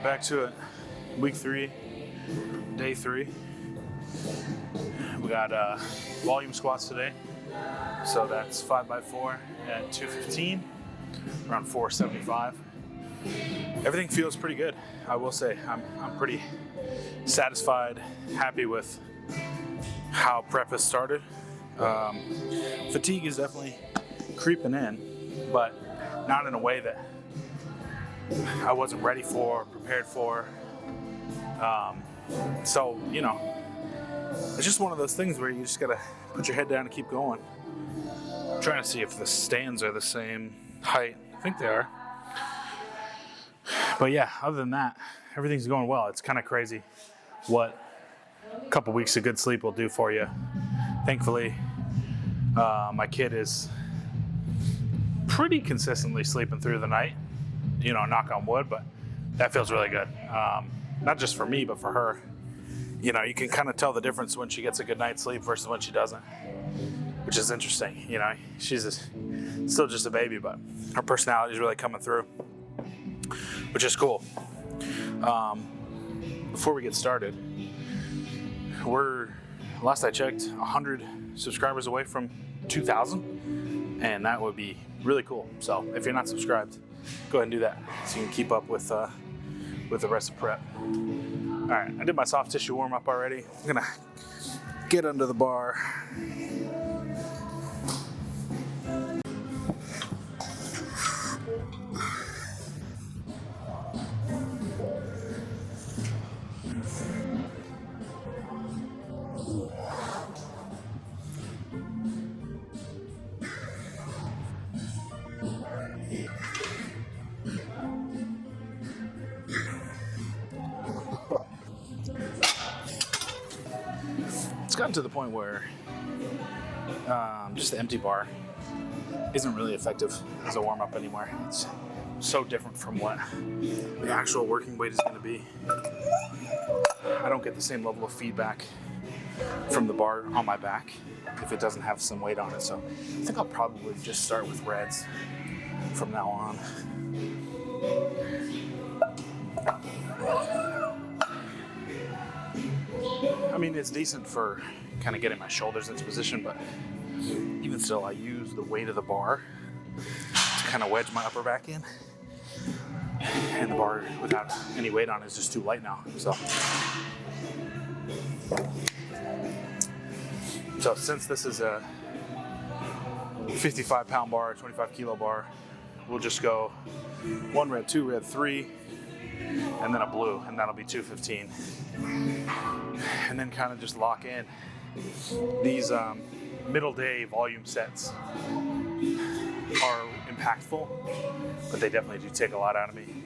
back to it. Week 3, day 3. We got volume squats today. So that's 5x4 at 215, around 475. Everything feels pretty good. I will say I'm pretty satisfied, happy with how prep has started. Fatigue is definitely creeping in, but not in a way that I wasn't ready for, prepared for. So, you know, it's just one of those things where you just gotta put your head down and keep going. I'm trying to see if the stands are the same height. I think they are. But yeah, other than that, everything's going well. It's kind of crazy what a couple weeks of good sleep will do for you. Thankfully, my kid is pretty consistently sleeping through the night. You know, knock on wood, but that feels really good. Not just for me, but for her. You know, you can kind of tell the difference when she gets a good night's sleep versus when she doesn't, which is interesting. You know, she's still just a baby, but her personality is really coming through, which is cool. Before we get started, we're, last I checked, 100 subscribers away from 2,000, and that would be really cool. So if you're not subscribed, go ahead and do that so you can keep up with the rest of prep. All right, I did my soft tissue warm up already. I'm gonna get under the bar. It's gotten to the point where just the empty bar isn't really effective as a warm-up anymore. It's so different from what the actual working weight is going to be. I don't get the same level of feedback from the bar on my back if it doesn't have some weight on it. So I think I'll probably just start with reds from now on. I mean, it's decent for kind of getting my shoulders into position, but even still, I use the weight of the bar to kind of wedge my upper back in. And the bar without any weight on it is just too light now. So since this is a 55-pound bar, 25-kilo bar, we'll just go 1 red, 2 red, 3, and then a blue, and that'll be 215. And then kind of just lock in. These middle day volume sets are impactful, but they definitely do take a lot out of me.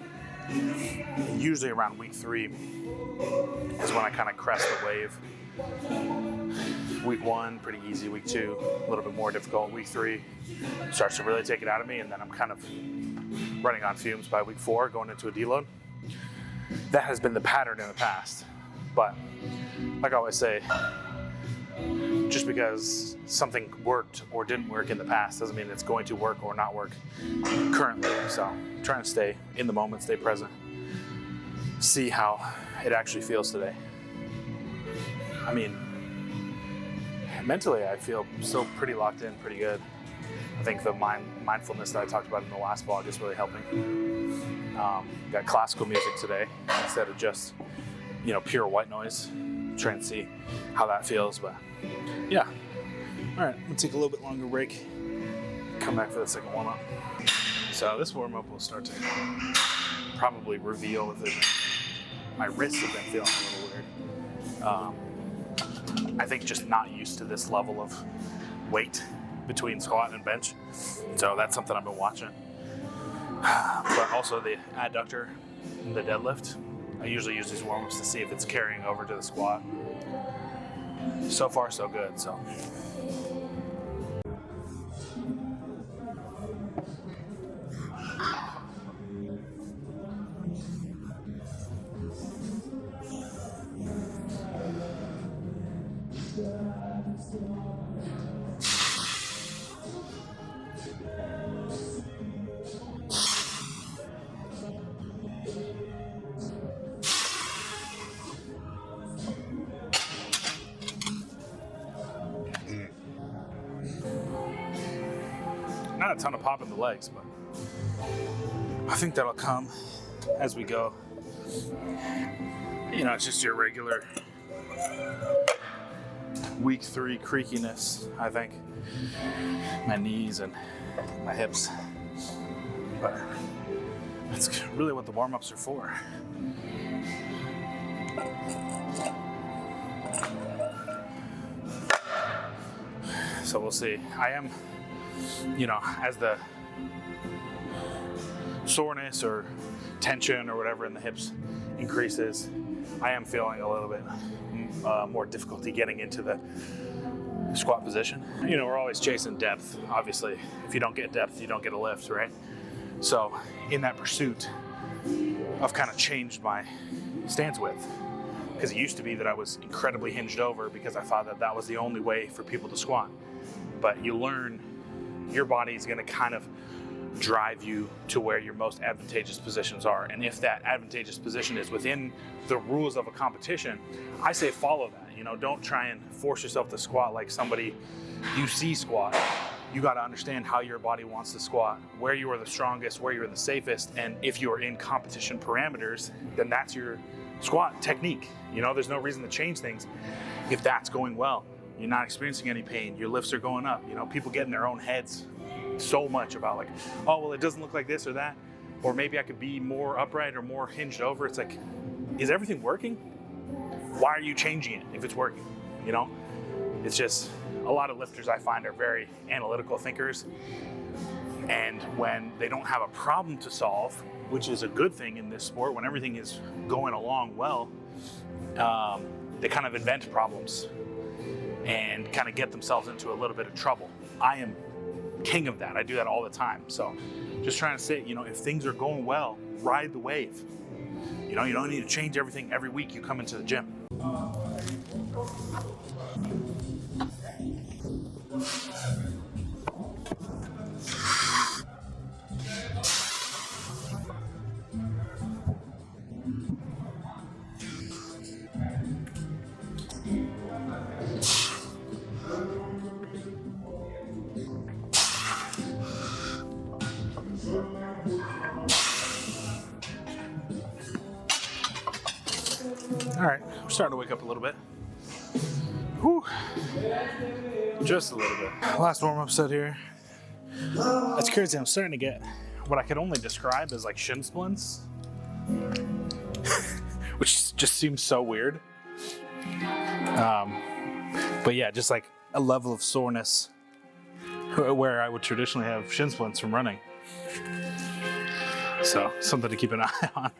Usually around week 3 is when I kind of crest the wave. Week 1, pretty easy. Week 2, a little bit more difficult. Week 3 starts to really take it out of me, and then I'm kind of running on fumes by week 4, going into a deload. That has been the pattern in the past. But like I always say, just because something worked or didn't work in the past doesn't mean it's going to work or not work currently. So I'm trying to stay in the moment, stay present, see how it actually feels today. I mean, mentally I feel still pretty locked in, pretty good. I think the mindfulness that I talked about in the last vlog is really helping. Got classical music today instead of just, you know, pure white noise. Trying to see how that feels, but yeah. All right, I'm gonna take a little bit longer break. Come back for the second warm up. So this warm up will start to probably reveal if my wrists have been feeling a little weird. I think just not used to this level of weight between squat and bench. So that's something I've been watching. But also the adductor and the deadlift. I usually use these warm-ups to see if it's carrying over to the squat. So far, so good, so. not a ton of pop in the legs, but I think that'll come as we go. You know, it's just your regular week 3 creakiness, I think. My knees and my hips. But that's really what the warm-ups are for. So we'll see. I am, you know, as the soreness or tension or whatever in the hips increases, I am feeling a little bit more difficulty getting into the squat position. You know, we're always chasing depth. Obviously, if you don't get depth, you don't get a lift, right? So in that pursuit, I've kind of changed my stance width, because it used to be that I was incredibly hinged over because I thought that that was the only way for people to squat. But you learn your body is going to kind of drive you to where your most advantageous positions are. And if that advantageous position is within the rules of a competition, I say follow that. You know, don't try and force yourself to squat like somebody you see squat. You got to understand how your body wants to squat, where you are the strongest, where you're the safest. And if you are in competition parameters, then that's your squat technique. You know, there's no reason to change things if that's going well. You're not experiencing any pain, your lifts are going up. You know, people get in their own heads so much about like, oh, well, it doesn't look like this or that, or maybe I could be more upright or more hinged over. It's like, is everything working? Why are you changing it if it's working? You know, it's just a lot of lifters I find are very analytical thinkers, and when they don't have a problem to solve, which is a good thing in this sport, when everything is going along well, they kind of invent problems and kind of get themselves into a little bit of trouble. I am king of that. I do that all the time. So just trying to say, you know, if things are going well, ride the wave. You know, you don't need to change everything every week you come into the gym. All right, we're starting to wake up a little bit. Whew. Just a little bit. Last warm-up set here. That's crazy, I'm starting to get what I could only describe as like shin splints, which just seems so weird. But yeah, just like a level of soreness where I would traditionally have shin splints from running. So something to keep an eye on.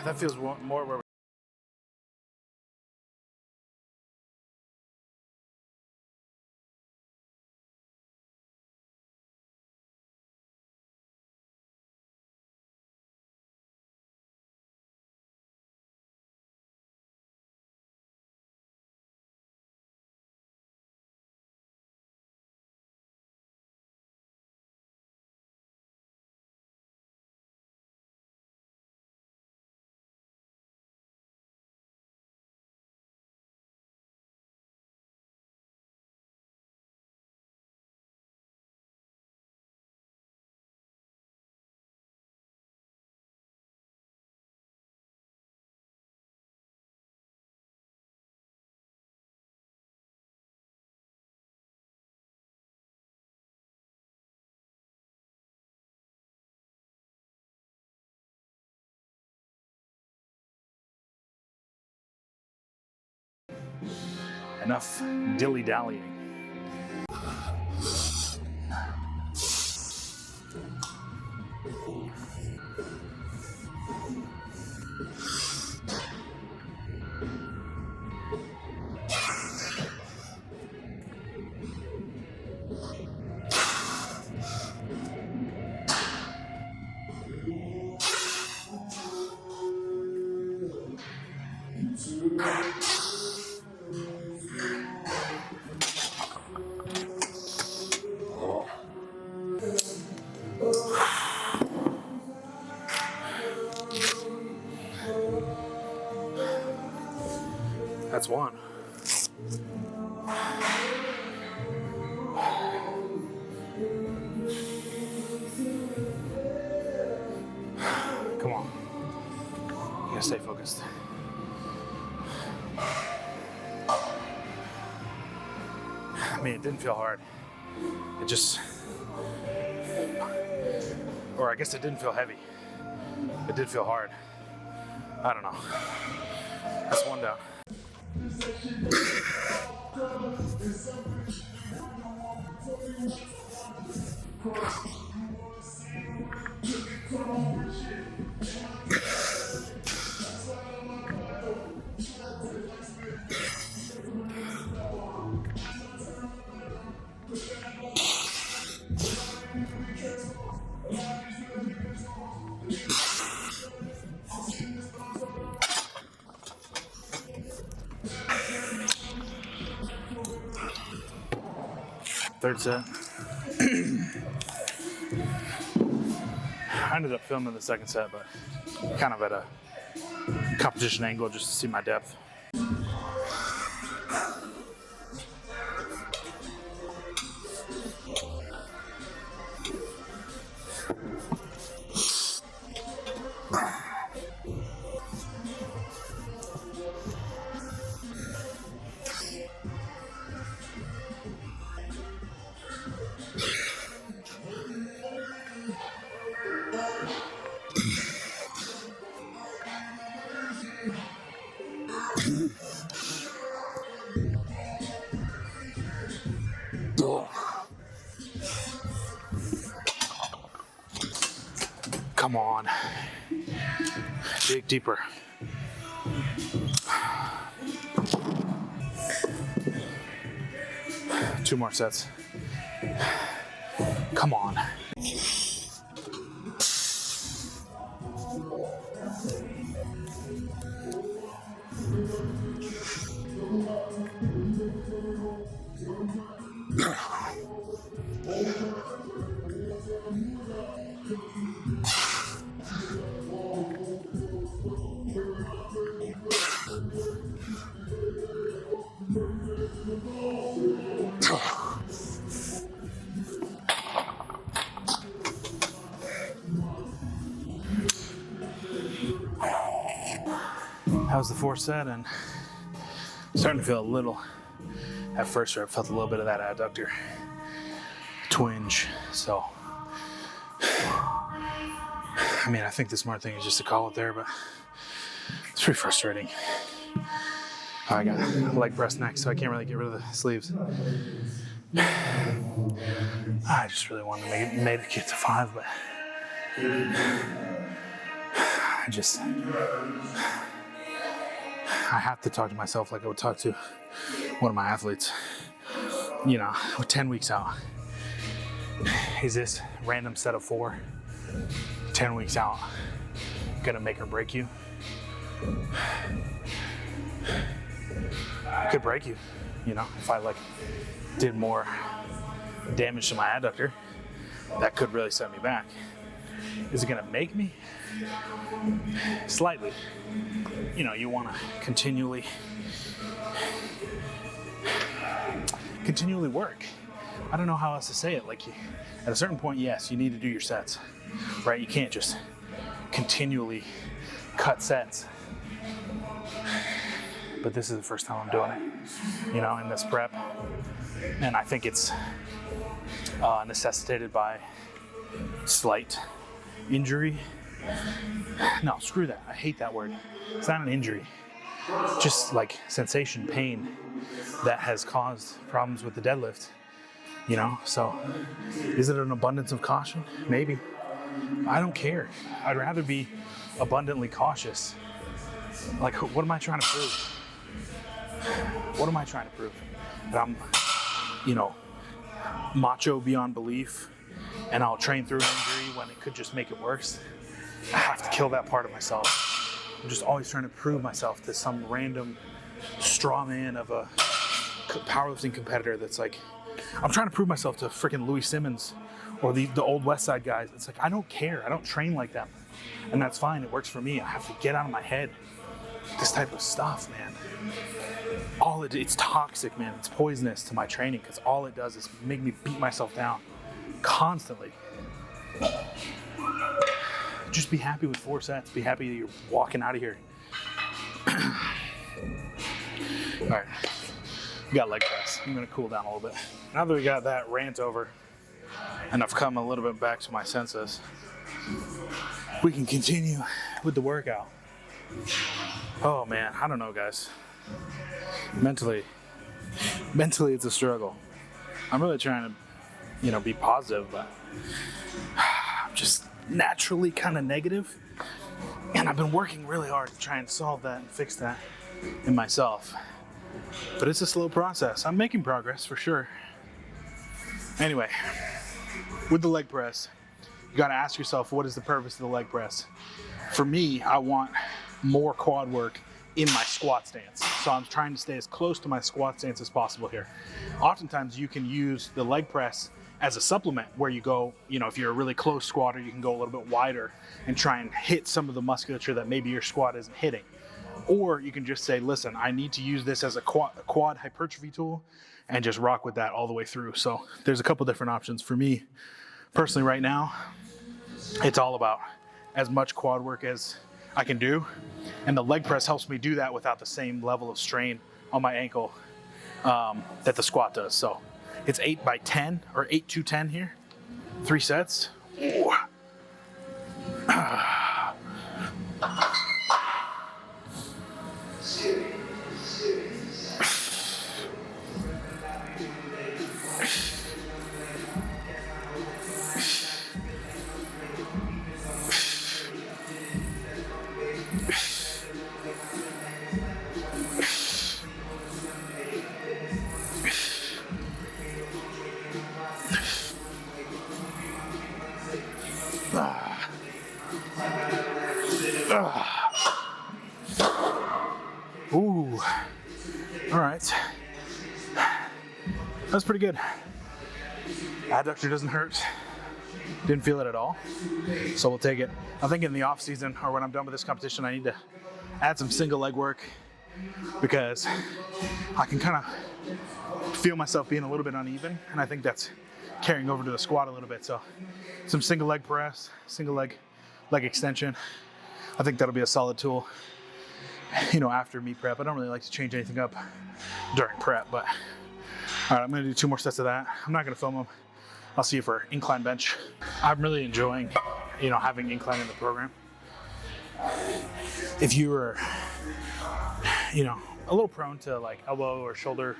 That feels more where enough dilly-dallying. That's one. Come on. You gotta stay focused. I mean, it didn't feel hard. It just, or I guess it didn't feel heavy. It did feel hard. I don't know. That's one down. Third set. I ended up filming the second set, but kind of at a competition angle just to see my depth. Come on. Dig deeper. Two more sets. Come on. That was the fourth set, and I'm starting to feel a little, at first I felt a little bit of that adductor twinge, so I mean, I think the smart thing is just to call it there, but it's pretty frustrating. I got leg press next, so I can't really get rid of the sleeves. I just really wanted to make it get to 5, but I have to talk to myself like I would talk to one of my athletes. You know, we're 10 weeks out. Is this random set of 4, 10 weeks out, gonna make or break you? It could break you, you know, if I did more damage to my adductor, that could really set me back. Is it gonna make me? Slightly. You know, you wanna continually work. I don't know how else to say it. At a certain point, yes, you need to do your sets, right? You can't just continually cut sets. But this is the first time I'm doing it, you know, in this prep. And I think it's necessitated by slight injury. No, screw that. I hate that word. It's not an injury. Just sensation, pain that has caused problems with the deadlift, you know? So is it an abundance of caution? Maybe. I don't care. I'd rather be abundantly cautious. What am I trying to prove? What am I trying to prove? That I'm, you know, macho beyond belief and I'll train through an injury when it could just make it worse? I have to kill that part of myself. I'm just always trying to prove myself to some random straw man of a powerlifting competitor that's I'm trying to prove myself to freaking Louis Simmons or the old West Side guys. It's I don't care. I don't train like them. And that's fine. It works for me. I have to get out of my head this type of stuff, man. it's toxic, man. It's poisonous to my training because all it does is make me beat myself down constantly. Just be happy with 4 sets. Be happy that you're walking out of here. All right, we got leg press. I'm gonna cool down a little bit. Now that we got that rant over and I've come a little bit back to my senses, we can continue with the workout. Oh man, I don't know, guys. Mentally it's a struggle. I'm really trying to, be positive, but I'm just naturally kind of negative. And I've been working really hard to try and solve that and fix that in myself. But it's a slow process. I'm making progress for sure. Anyway, with the leg press, you gotta ask yourself, what is the purpose of the leg press? For me, I want more quad work in my squat stance. So I'm trying to stay as close to my squat stance as possible here. Oftentimes you can use the leg press as a supplement where you go, if you're a really close squatter, you can go a little bit wider and try and hit some of the musculature that maybe your squat isn't hitting. Or you can just say, listen, I need to use this as a quad hypertrophy tool and just rock with that all the way through. So there's a couple different options. For me, personally right now, it's all about as much quad work as I can do. And the leg press helps me do that without the same level of strain on my ankle that the squat does. So it's 8 by 10 or 8 to 10 here, 3 sets. Ooh. Ooh, all right. That's pretty good. Adductor doesn't hurt. Didn't feel it at all. So we'll take it. I think in the off season or when I'm done with this competition, I need to add some single leg work because I can kind of feel myself being a little bit uneven. And I think that's carrying over to the squat a little bit. So some single leg press, single leg extension. I think that'll be a solid tool, after meet prep. I don't really like to change anything up during prep, but all right, I'm gonna do 2 more sets of that. I'm not gonna film them. I'll see you for incline bench. I'm really enjoying, having incline in the program. If you were, a little prone to like elbow or shoulder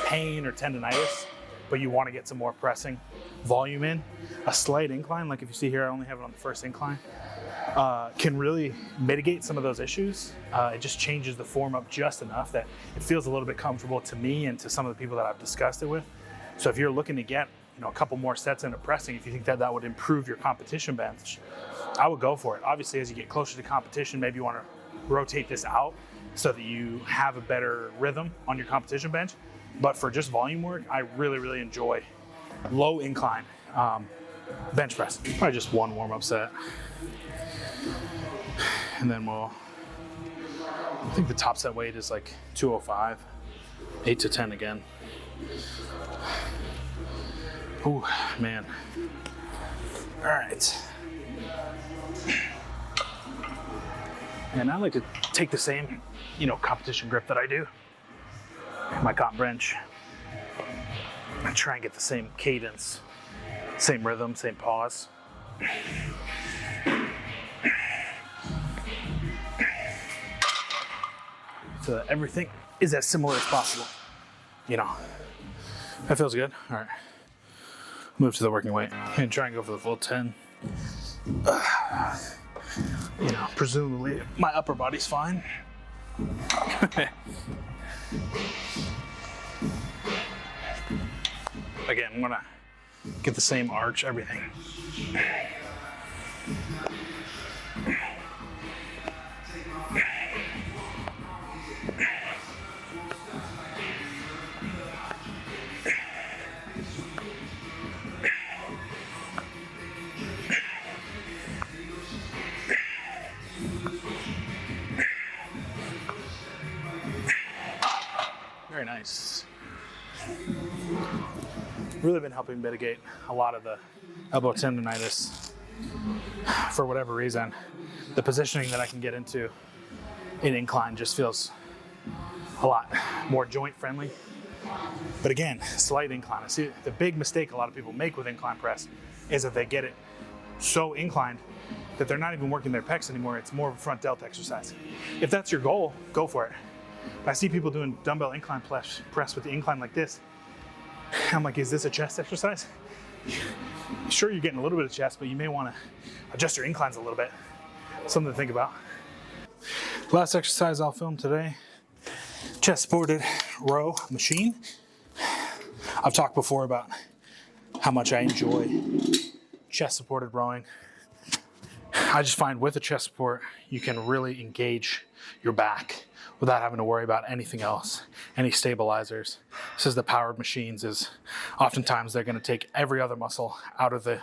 pain or tendonitis, but you want to get some more pressing volume in, a slight incline, like if you see here, I only have it on the first incline, can really mitigate some of those issues. It just changes the form up just enough that it feels a little bit comfortable to me and to some of the people that I've discussed it with. So if you're looking to get, a couple more sets into pressing, if you think that would improve your competition bench, I would go for it. Obviously, as you get closer to competition, maybe you want to rotate this out so that you have a better rhythm on your competition bench. But for just volume work, I really, really enjoy low incline bench press. Probably just 1 warm-up set. And then I think the top set weight is like 205, 8 to 10 again. Ooh, man. All right. And I like to take the same, competition grip that I do. My comp bench. I try and get the same cadence, same rhythm, same pause. So that everything is as similar as possible. That feels good. All right. Move to the working weight and try and go for the full 10. Presumably my upper body's fine. Again, I'm gonna get the same arch, everything. Very nice. Really been helping mitigate a lot of the elbow tendonitis for whatever reason. The positioning that I can get into in incline just feels a lot more joint friendly. But again, slight incline. I see the big mistake a lot of people make with incline press is that they get it so inclined that they're not even working their pecs anymore. It's more of a front delt exercise. If that's your goal, go for it. But I see people doing dumbbell incline press with the incline like this. I'm like, is this a chest exercise? Sure, you're getting a little bit of chest, but you may want to adjust your inclines a little bit. Something to think about. Last exercise I'll film today, chest supported row machine. I've talked before about how much I enjoy chest supported rowing. I just find with a chest support, you can really engage your back without having to worry about anything else, any stabilizers. This is the powered machines is oftentimes they're gonna take every other muscle out of the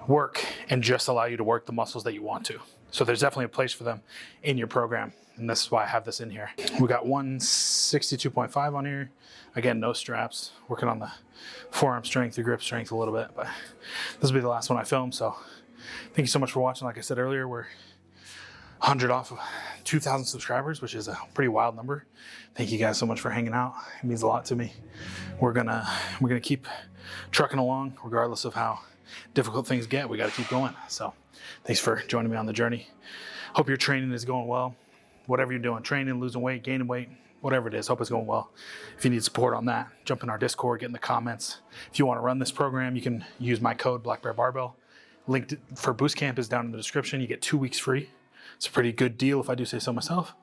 work and just allow you to work the muscles that you want to. So there's definitely a place for them in your program. And this is why I have this in here. We got 162.5 on here. Again, no straps, working on the forearm strength, the grip strength a little bit, but this will be the last one I film. So thank you so much for watching. Like I said earlier, we're 100 off of 2,000 subscribers, which is a pretty wild number. Thank you guys so much for hanging out. It means a lot to me. We're gonna keep trucking along regardless of how difficult things get. We got to keep going. So thanks for joining me on the journey. Hope your training is going well. Whatever you're doing, training, losing weight, gaining weight, whatever it is, hope it's going well. If you need support on that, jump in our Discord, get in the comments. If you want to run this program, you can use my code BlackBearBarbell. Link for Boost Camp is down in the description. You get 2 weeks free. It's a pretty good deal if I do say so myself.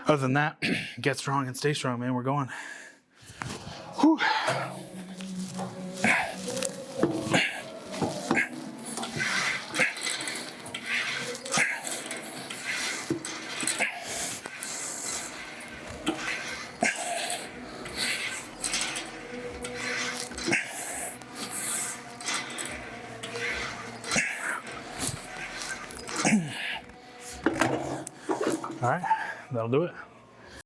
Other than that, get strong and stay strong, man. We're going. Whew. All right, that'll do it.